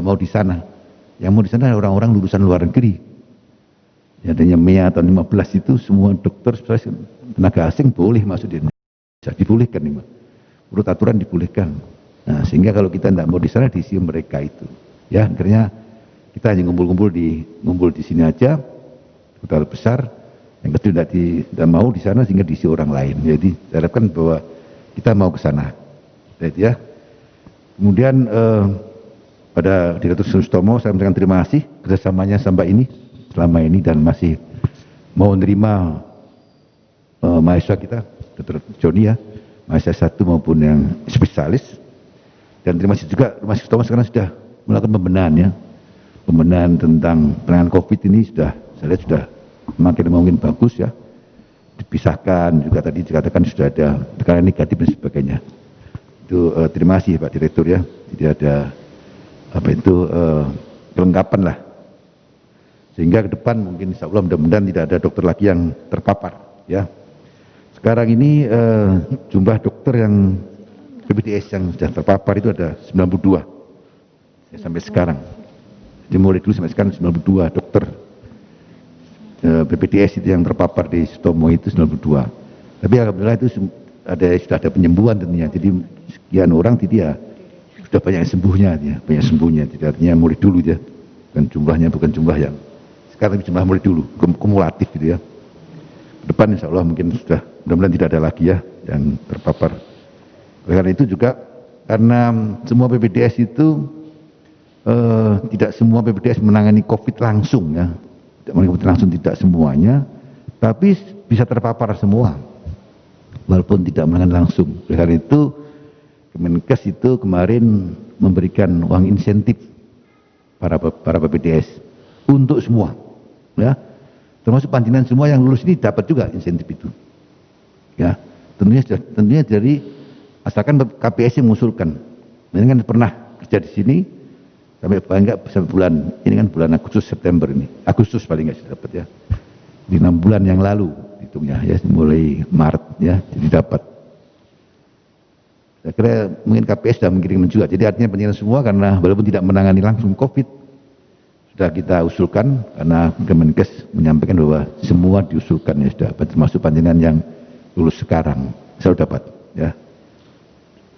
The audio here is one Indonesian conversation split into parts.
mau di sana. Yang mau di sana orang-orang lulusan luar negeri. Ya, adanya Mei tahun 15 itu semua dokter spesialis tenaga asing boleh masuk di Indonesia, dibolehkan nih, menurut aturan dibolehkan. Nah, sehingga kalau kita tidak mau di sana diisi mereka itu, ya akhirnya kita hanya ngumpul di sini aja, total besar. Yang kedua tidak mau di sana sehingga diisi orang lain. Jadi saya harapkan bahwa kita mau ke sana, ya. Kemudian pada Direktur Sustomo saya menyampaikan terima kasih kerjasamanya selama ini dan masih mau menerima mahasiswa kita, Dr. Joni ya, mahasiswa 1 maupun yang spesialis. Dan terima kasih juga Rumah Sutomo sekarang sudah melakukan pembenahan tentang penanganan COVID ini saya lihat sudah makin bagus ya, dipisahkan juga tadi dikatakan sudah ada tekanan negatif dan sebagainya. Itu terima kasih Pak Direktur ya, jadi ada kelengkapan lah, sehingga ke depan mungkin insya Allah mudah-mudahan tidak ada dokter lagi yang terpapar ya. Sekarang ini jumlah dokter yang PPDS yang sudah terpapar itu ada 92 ya, sampai sekarang. Jadi mulai dulu sampai sekarang 92 dokter PPDS itu yang terpapar di Sutomo itu 92. Tapi alhamdulillah itu sudah ada penyembuhan tentunya. Jadi sekian orang tidak sudah banyak sembuhnya ya, Jadi artinya mulai dulu ya. Bukan jumlah yang sekarang, jumlah mulai dulu kumulatif gitu ya. Ke depan insya Allah mungkin sudah mudah-mudahan tidak ada lagi ya yang terpapar. Oleh karena itu juga karena semua PPDS itu tidak semua PPDS menangani COVID langsung ya, tidak semuanya, tapi bisa terpapar semua walaupun tidak menangani langsung. Oleh karena itu Kemenkes itu kemarin memberikan uang insentif para PPDS untuk semua ya, termasuk panjenengan semua yang lulus ini dapat juga insentif itu ya, tentunya dari asalkan KPS yang mengusulkan. Ini kan pernah kerja di sini sampai bulan ini kan bulan Agustus paling nggak sudah dapat ya, di 6 bulan yang lalu hitungnya ya, mulai Maret ya, jadi dapat. Saya kira mungkin KPS sudah mengirimkan juga, jadi artinya penjelasan semua karena walaupun tidak menangani langsung COVID sudah kita usulkan, karena Kemenkes menyampaikan bahwa semua diusulkan ya sudah, termasuk panjenengan yang lulus sekarang selalu dapat ya.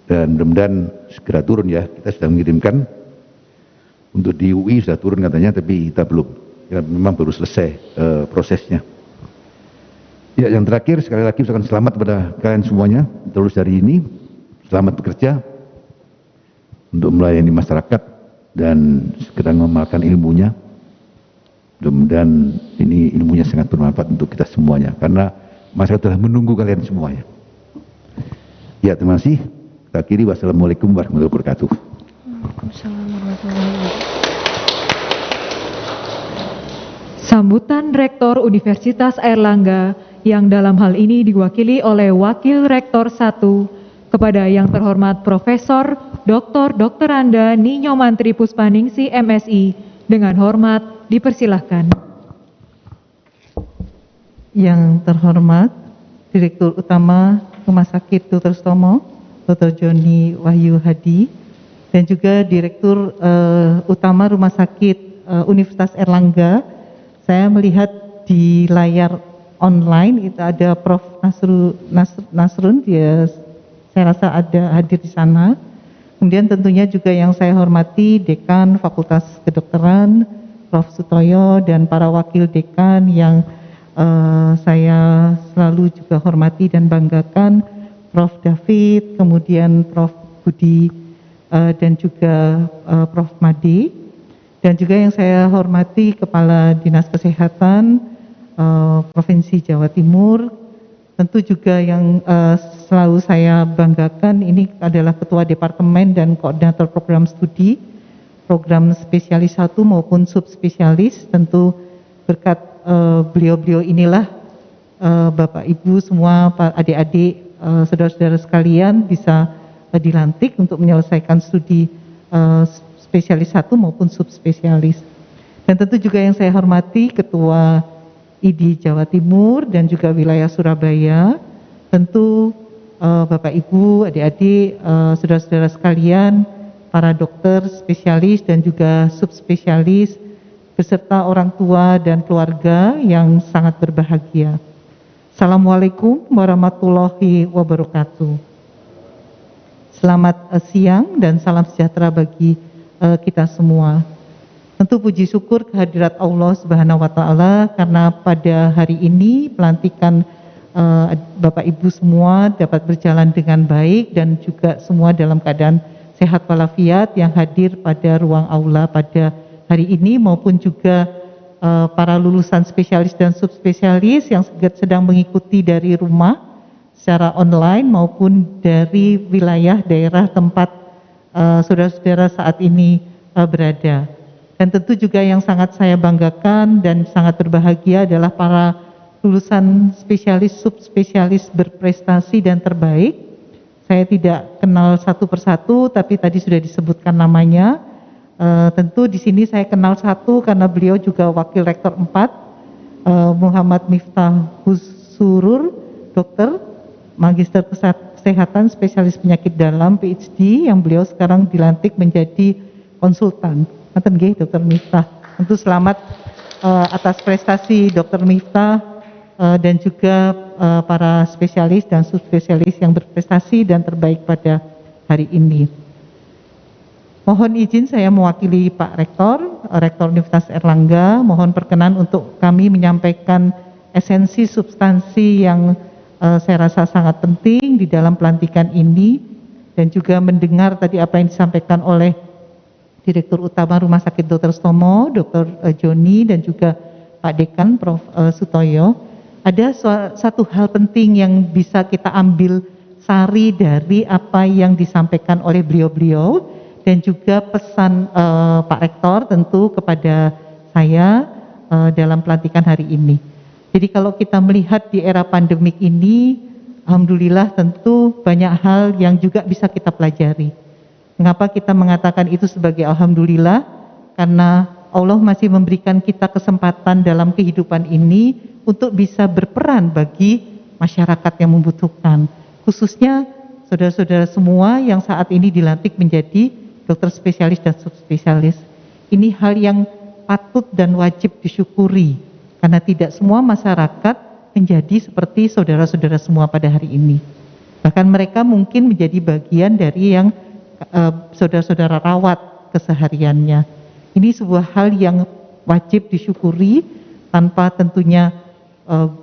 Dan mudah-mudahan segera turun ya, kita sudah mengirimkan untuk di UI sudah turun katanya, tapi kita belum, ya, memang baru selesai prosesnya. Ya, yang terakhir sekali lagi ucapkan selamat kepada kalian semuanya terus dari ini, selamat bekerja untuk melayani masyarakat dan segera mengamalkan ilmunya. Mudah-mudahan ini ilmunya sangat bermanfaat untuk kita semuanya, karena masyarakat telah menunggu kalian semuanya. Ya, terima kasih. Kita akhiri, wassalamualaikum warahmatullahi wabarakatuh. Sambutan Rektor Universitas Airlangga yang dalam hal ini diwakili oleh Wakil Rektor 1 kepada yang terhormat Profesor Dr. Anda Ninyo Mantri Puspaningsi MSI dengan hormat dipersilahkan. Yang terhormat Direktur Utama Rumah Sakit Dr. Sutomo Dr. Joni Wahyu Hadi, dan juga Direktur Utama Rumah Sakit Universitas Airlangga. Saya melihat di layar online itu ada Prof. Nasrun, dia saya rasa ada hadir di sana. Kemudian tentunya juga yang saya hormati Dekan Fakultas Kedokteran Prof. Sutoyo, dan para wakil dekan yang saya selalu juga hormati dan banggakan, Prof. David, kemudian Prof. Budi, dan juga Prof. Made, dan juga yang saya hormati Kepala Dinas Kesehatan Provinsi Jawa Timur. Tentu juga yang selalu saya banggakan ini adalah Ketua Departemen dan Koordinator Program Studi, Program Spesialis 1 maupun Subspesialis. Tentu berkat beliau-beliau inilah Bapak Ibu semua, adik-adik, saudara-saudara sekalian bisa dilantik untuk menyelesaikan studi spesialis 1 maupun subspesialis. Dan tentu juga yang saya hormati Ketua ID Jawa Timur dan juga wilayah Surabaya, tentu Bapak Ibu, adik-adik, saudara-saudara sekalian, para dokter, spesialis dan juga subspesialis, beserta orang tua dan keluarga yang sangat berbahagia. Assalamualaikum warahmatullahi wabarakatuh. Selamat siang dan salam sejahtera bagi kita semua. Tentu puji syukur kehadirat Allah Subhanahu wa taala karena pada hari ini pelantikan Bapak Ibu semua dapat berjalan dengan baik dan juga semua dalam keadaan sehat walafiat yang hadir pada ruang aula pada hari ini maupun juga para lulusan spesialis dan subspesialis yang sedang mengikuti dari rumah secara online maupun dari wilayah daerah tempat saudara-saudara saat ini berada. Dan tentu juga yang sangat saya banggakan dan sangat berbahagia adalah para lulusan spesialis subspesialis berprestasi dan terbaik. Saya tidak kenal satu persatu, tapi tadi sudah disebutkan namanya. Tentu di sini saya kenal satu karena beliau juga Wakil Rektor 4, Muhammad Miftah Husurur, dokter, Magister Kesehatan, spesialis penyakit dalam, PhD, yang beliau sekarang dilantik menjadi konsultan. Nanten nggih Dr. Miftah. Tentu selamat atas prestasi Dr. Miftah dan juga para spesialis dan subspesialis yang berprestasi dan terbaik pada hari ini. Mohon izin saya mewakili Pak Rektor, Rektor Universitas Airlangga, mohon perkenan untuk kami menyampaikan esensi substansi yang saya rasa sangat penting di dalam pelantikan ini dan juga mendengar tadi apa yang disampaikan oleh Direktur Utama Rumah Sakit Dr. Sutomo, Dr. Joni dan juga Pak Dekan Prof. Sutoyo. Ada satu hal penting yang bisa kita ambil sari dari apa yang disampaikan oleh beliau-beliau dan juga pesan Pak Rektor tentu kepada saya dalam pelantikan hari ini. Jadi kalau kita melihat di era pandemik ini, alhamdulillah tentu banyak hal yang juga bisa kita pelajari. Mengapa kita mengatakan itu sebagai alhamdulillah? Karena Allah masih memberikan kita kesempatan dalam kehidupan ini untuk bisa berperan bagi masyarakat yang membutuhkan. Khususnya saudara-saudara semua yang saat ini dilantik menjadi dokter spesialis dan subspesialis. Ini hal yang patut dan wajib disyukuri. Karena tidak semua masyarakat menjadi seperti saudara-saudara semua pada hari ini. Bahkan mereka mungkin menjadi bagian dari yang saudara-saudara rawat kesehariannya. Ini sebuah hal yang wajib disyukuri tanpa tentunya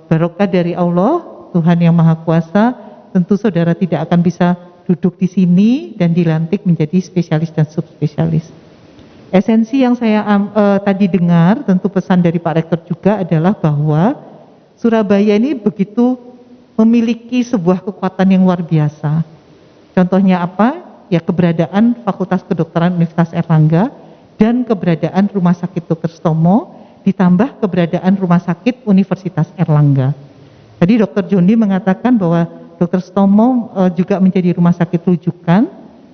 barokah dari Allah, Tuhan yang Maha Kuasa, tentu saudara tidak akan bisa duduk di sini dan dilantik menjadi spesialis dan subspesialis. Esensi yang saya tadi dengar, tentu pesan dari Pak Rektor juga adalah bahwa Surabaya ini begitu memiliki sebuah kekuatan yang luar biasa. Contohnya apa? Ya keberadaan Fakultas Kedokteran Universitas Airlangga dan keberadaan Rumah Sakit Dr. Sutomo ditambah keberadaan Rumah Sakit Universitas Airlangga. Tadi Dr. Joni mengatakan bahwa Dr. Sutomo juga menjadi rumah sakit rujukan,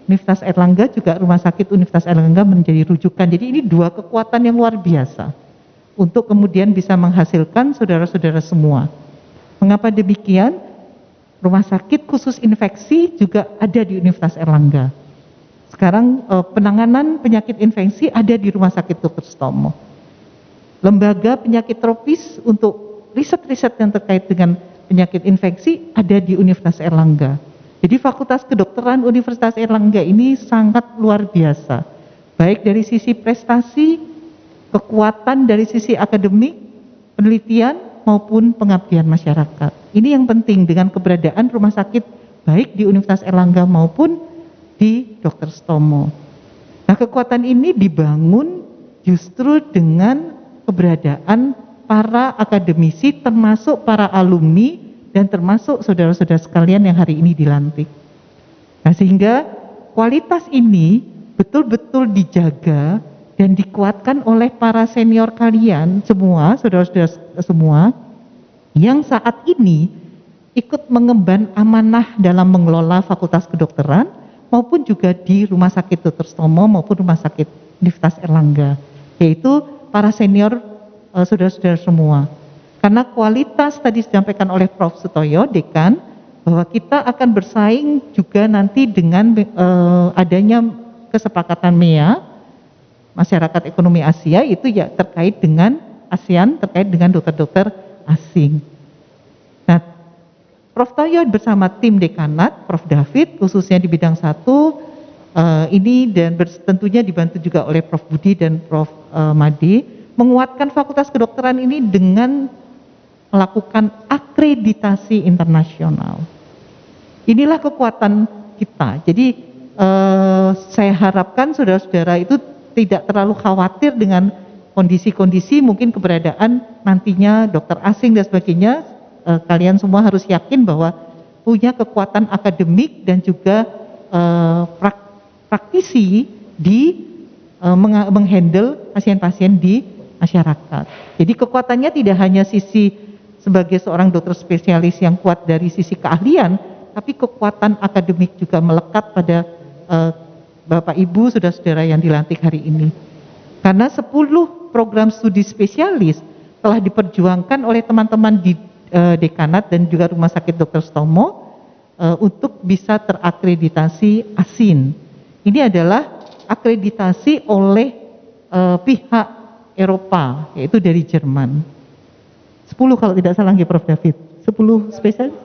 Universitas Airlangga juga Rumah Sakit Universitas Airlangga menjadi rujukan. Jadi ini dua kekuatan yang luar biasa untuk kemudian bisa menghasilkan saudara-saudara semua. Mengapa demikian? Rumah sakit khusus infeksi juga ada di Universitas Airlangga. Sekarang penanganan penyakit infeksi ada di Rumah Sakit Dr. Sutomo. Lembaga penyakit tropis untuk riset-riset yang terkait dengan penyakit infeksi ada di Universitas Airlangga. Jadi Fakultas Kedokteran Universitas Airlangga ini sangat luar biasa. Baik dari sisi prestasi, kekuatan dari sisi akademik, penelitian, maupun pengabdian masyarakat. Ini yang penting dengan keberadaan rumah sakit baik di Universitas Airlangga maupun di Dr. Sutomo. Nah, kekuatan ini dibangun justru dengan keberadaan para akademisi termasuk para alumni dan termasuk saudara-saudara sekalian yang hari ini dilantik. Nah, sehingga kualitas ini betul-betul dijaga dan dikuatkan oleh para senior kalian semua, saudara-saudara semua, yang saat ini ikut mengemban amanah dalam mengelola Fakultas Kedokteran maupun juga di Rumah Sakit Dr. Sutomo maupun Rumah Sakit Universitas Airlangga, yaitu para senior saudara-saudara semua. Karena kualitas tadi disampaikan oleh Prof. Sutoyo, Dekan, bahwa kita akan bersaing juga nanti dengan adanya kesepakatan MEA, Masyarakat Ekonomi Asia, itu ya terkait dengan ASEAN, terkait dengan dokter-dokter asing. Nah, Prof. Toyo bersama tim dekanat, Prof. David, khususnya di bidang 1, ini dan tentunya dibantu juga oleh Prof. Budi dan Prof. Made, menguatkan Fakultas Kedokteran ini dengan melakukan akreditasi internasional. Inilah kekuatan kita. Jadi saya harapkan saudara-saudara itu tidak terlalu khawatir dengan kondisi-kondisi mungkin keberadaan nantinya dokter asing dan sebagainya. Kalian semua harus yakin bahwa punya kekuatan akademik dan juga praktisi di menghandle pasien-pasien di masyarakat. Jadi kekuatannya tidak hanya sisi sebagai seorang dokter spesialis yang kuat dari sisi keahlian, tapi kekuatan akademik juga melekat pada Bapak Ibu saudara-saudara yang dilantik hari ini. Karena 10 program studi spesialis telah diperjuangkan oleh teman-teman di dekanat dan juga Rumah Sakit Dr. Sutomo untuk bisa terakreditasi ASIN. Ini adalah akreditasi oleh pihak Eropa, yaitu dari Jerman. 10 kalau tidak salah ya Prof. David. 10 spesialis?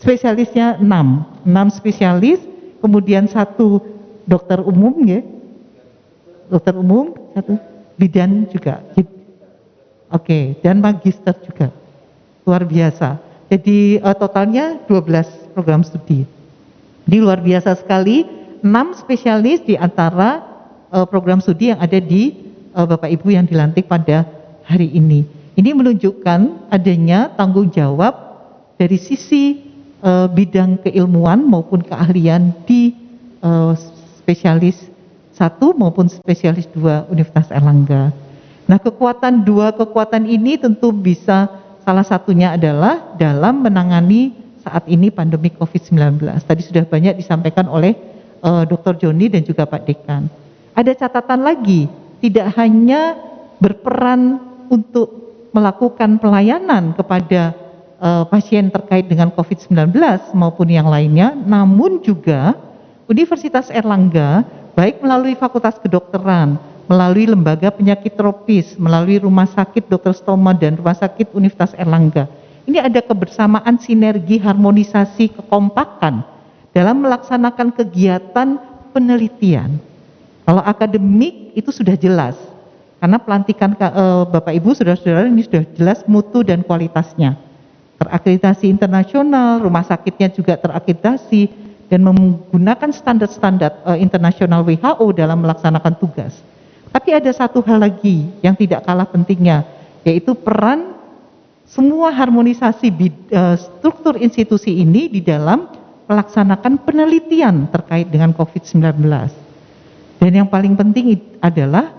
Spesialisnya 6 spesialis, kemudian 1 dokter umum ya. Dokter umum, 1 bidan juga. Oke, dan magister juga. Luar biasa. Jadi totalnya 12 program studi. Ini luar biasa sekali, 6 spesialis di antara program studi yang ada di Bapak Ibu yang dilantik pada hari ini. Ini menunjukkan adanya tanggung jawab dari sisi bidang keilmuan maupun keahlian di spesialis 1 maupun spesialis 2 Universitas Airlangga. Nah, dua kekuatan ini tentu bisa, salah satunya adalah dalam menangani saat ini pandemi COVID-19. Tadi sudah banyak disampaikan oleh Dr. Joni dan juga Pak Dekan. Ada catatan lagi, tidak hanya berperan untuk melakukan pelayanan kepada pasien terkait dengan COVID-19 maupun yang lainnya, namun juga Universitas Airlangga baik melalui Fakultas Kedokteran, melalui Lembaga Penyakit Tropis, melalui Rumah Sakit Dr. Sutomo dan Rumah Sakit Universitas Airlangga. Ini ada kebersamaan, sinergi, harmonisasi, kekompakan dalam melaksanakan kegiatan penelitian. Kalau akademik itu sudah jelas, karena pelantikan Bapak Ibu saudara-saudara ini sudah jelas mutu dan kualitasnya. Terakreditasi internasional, rumah sakitnya juga terakreditasi dan menggunakan standar-standar internasional WHO dalam melaksanakan tugas. Tapi ada satu hal lagi yang tidak kalah pentingnya, yaitu peran semua harmonisasi struktur institusi ini di dalam melaksanakan penelitian terkait dengan COVID-19. Dan yang paling penting adalah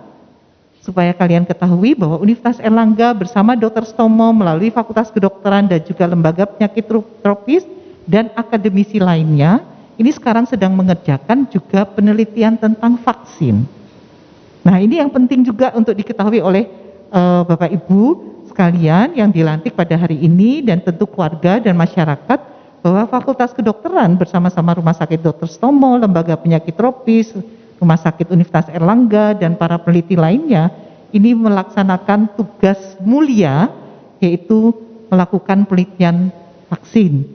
supaya kalian ketahui bahwa Universitas Airlangga bersama Dr. Sutomo melalui Fakultas Kedokteran dan juga Lembaga Penyakit Tropis dan akademisi lainnya, ini sekarang sedang mengerjakan juga penelitian tentang vaksin. Nah, ini yang penting juga untuk diketahui oleh Bapak Ibu sekalian yang dilantik pada hari ini dan tentu keluarga dan masyarakat, bahwa Fakultas Kedokteran bersama-sama Rumah Sakit Dr. Sutomo, Lembaga Penyakit Tropis, Rumah Sakit Universitas Airlangga dan para peneliti lainnya ini melaksanakan tugas mulia, yaitu melakukan penelitian vaksin.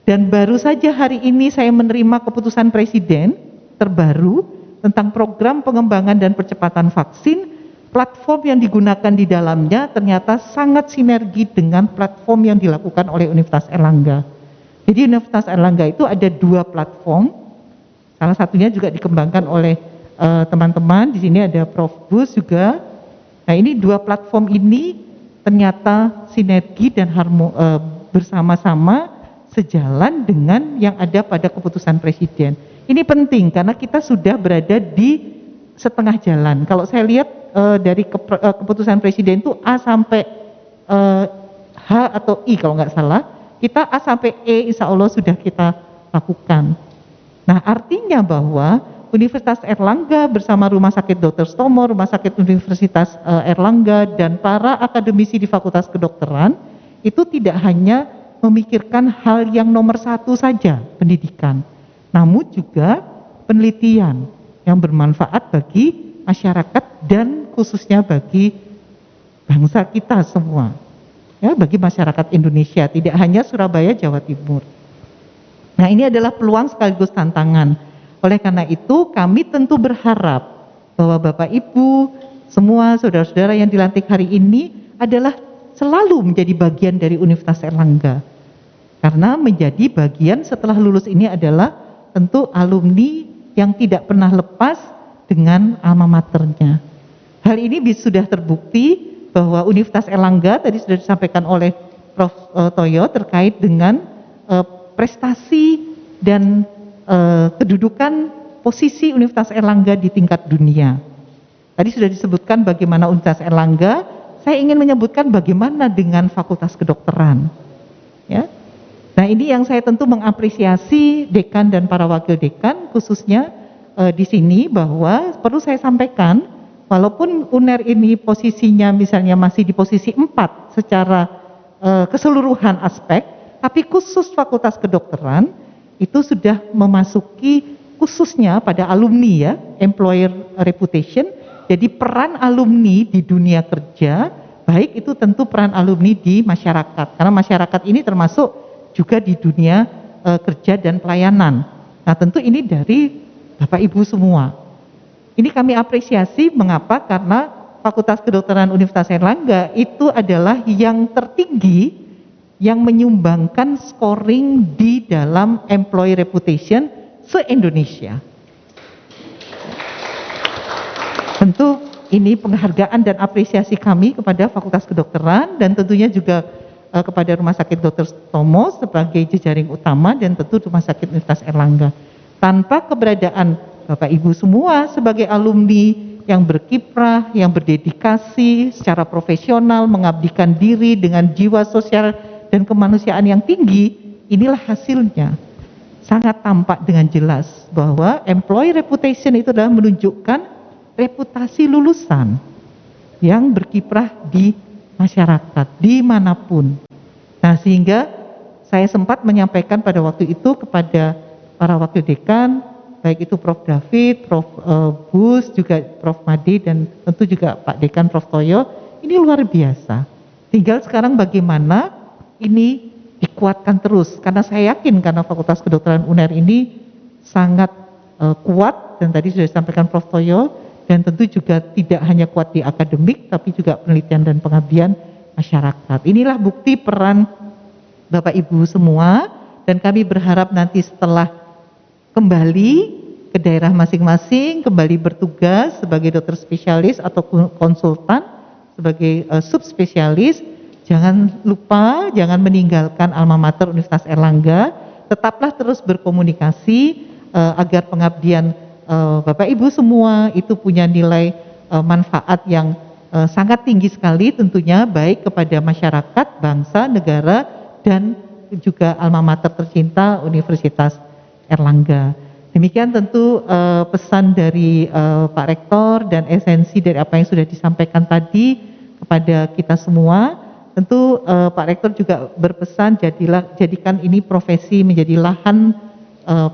Dan baru saja hari ini saya menerima keputusan Presiden terbaru tentang program pengembangan dan percepatan vaksin. Platform yang digunakan di dalamnya ternyata sangat sinergi dengan platform yang dilakukan oleh Universitas Airlangga. Jadi Universitas Airlangga itu ada 2 platform, salah satunya juga dikembangkan oleh teman-teman, di sini ada Prof. Bus juga. Nah, ini 2 platform ini ternyata sinergi dan bersama-sama sejalan dengan yang ada pada keputusan Presiden. Ini penting karena kita sudah berada di setengah jalan. Kalau saya lihat dari keputusan Presiden itu A sampai H atau I kalau nggak salah, kita A sampai E insya Allah sudah kita lakukan. Nah, artinya bahwa Universitas Airlangga bersama Rumah Sakit Dr. Sutomo, Rumah Sakit Universitas Airlangga dan para akademisi di Fakultas Kedokteran itu tidak hanya memikirkan hal yang nomor 1 saja, pendidikan, namun juga penelitian. yang bermanfaat bagi masyarakat dan khususnya bagi bangsa kita semua. Ya, bagi masyarakat Indonesia, tidak hanya Surabaya, Jawa Timur. Nah, ini adalah peluang sekaligus tantangan. Oleh karena itu, kami tentu berharap bahwa Bapak Ibu, semua saudara-saudara yang dilantik hari ini adalah selalu menjadi bagian dari Universitas Airlangga. Karena menjadi bagian setelah lulus ini adalah tentu alumni yang tidak pernah lepas dengan alma maternya. Hal ini sudah terbukti bahwa Universitas Airlangga tadi sudah disampaikan oleh Prof. Toyo terkait dengan prestasi dan kedudukan posisi Universitas Airlangga di tingkat dunia. Tadi sudah disebutkan bagaimana Universitas Airlangga, saya ingin menyebutkan bagaimana dengan Fakultas Kedokteran. Ya. Nah, ini yang saya tentu mengapresiasi dekan dan para wakil dekan khususnya di sini, bahwa perlu saya sampaikan, walaupun UNER ini posisinya misalnya masih di posisi 4 secara keseluruhan aspek, tapi khusus Fakultas Kedokteran itu sudah memasuki khususnya pada alumni ya, employer reputation. Jadi peran alumni di dunia kerja, baik itu tentu peran alumni di masyarakat, karena masyarakat ini termasuk juga di dunia kerja dan pelayanan. Nah, tentu ini dari Bapak Ibu semua. Ini kami apresiasi, mengapa? Karena Fakultas Kedokteran Universitas Airlangga itu adalah yang tertinggi yang menyumbangkan scoring di dalam employee reputation se-Indonesia. Tentu ini penghargaan dan apresiasi kami kepada Fakultas Kedokteran dan tentunya juga kepada Rumah Sakit Dr. Tomo sebagai jejaring utama dan tentu Rumah Sakit Universitas Airlangga. Tanpa keberadaan Bapak Ibu semua sebagai alumni yang berkiprah, yang berdedikasi secara profesional, mengabdikan diri dengan jiwa sosial dan kemanusiaan yang tinggi, inilah hasilnya. Sangat tampak dengan jelas bahwa employee reputation itu adalah menunjukkan reputasi lulusan yang berkiprah di masyarakat, dimanapun. Nah, sehingga saya sempat menyampaikan pada waktu itu kepada para wakil dekan, baik itu Prof. David, Prof. Bus, juga Prof. Made, dan tentu juga Pak Dekan Prof. Toyo, ini luar biasa. Tinggal sekarang bagaimana ini dikuatkan terus, karena saya yakin karena Fakultas Kedokteran UNER ini sangat kuat, dan tadi sudah disampaikan Prof. Toyo, dan tentu juga tidak hanya kuat di akademik, tapi juga penelitian dan pengabdian masyarakat. Inilah bukti peran Bapak Ibu semua, dan kami berharap nanti setelah kembali ke daerah masing-masing, kembali bertugas sebagai dokter spesialis atau konsultan, sebagai subspesialis, jangan lupa, jangan meninggalkan alma mater Universitas Airlangga, tetaplah terus berkomunikasi agar pengabdian Bapak Ibu semua itu punya nilai manfaat yang sangat tinggi sekali tentunya, baik kepada masyarakat, bangsa, negara, dan juga alma mater tercinta Universitas Airlangga. Demikian tentu pesan dari Pak Rektor dan esensi dari apa yang sudah disampaikan tadi kepada kita semua. Tentu Pak Rektor juga berpesan, jadikan ini profesi menjadi lahan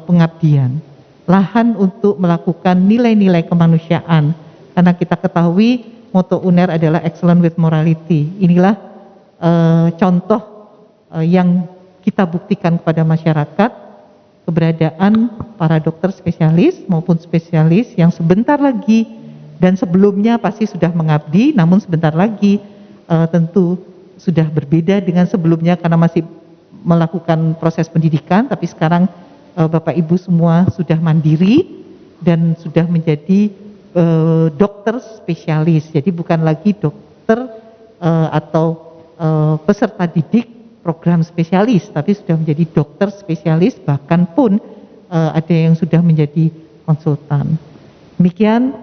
pengabdian, lahan untuk melakukan nilai-nilai kemanusiaan. Karena kita ketahui moto UNER adalah excellent with morality. Inilah contoh yang kita buktikan kepada masyarakat, keberadaan para dokter spesialis maupun spesialis yang sebentar lagi dan sebelumnya pasti sudah mengabdi, namun sebentar lagi tentu sudah berbeda dengan sebelumnya karena masih melakukan proses pendidikan, tapi sekarang Bapak Ibu semua sudah mandiri dan sudah menjadi dokter spesialis. Jadi bukan lagi dokter atau peserta didik program spesialis, tapi sudah menjadi dokter spesialis, bahkan pun ada yang sudah menjadi konsultan. Demikian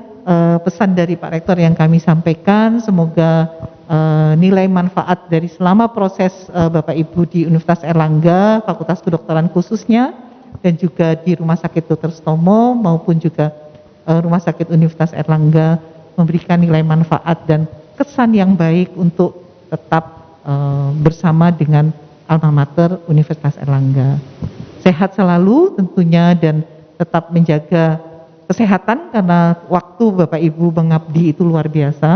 pesan dari Pak Rektor yang kami sampaikan. Semoga nilai manfaat dari selama proses Bapak Ibu di Universitas Airlangga, Fakultas Kedokteran khususnya, dan juga di Rumah Sakit Dr. Sutomo maupun juga Rumah Sakit Universitas Airlangga memberikan nilai manfaat dan kesan yang baik untuk tetap bersama dengan alma mater Universitas Airlangga. Sehat selalu tentunya dan tetap menjaga kesehatan karena waktu Bapak Ibu mengabdi itu luar biasa.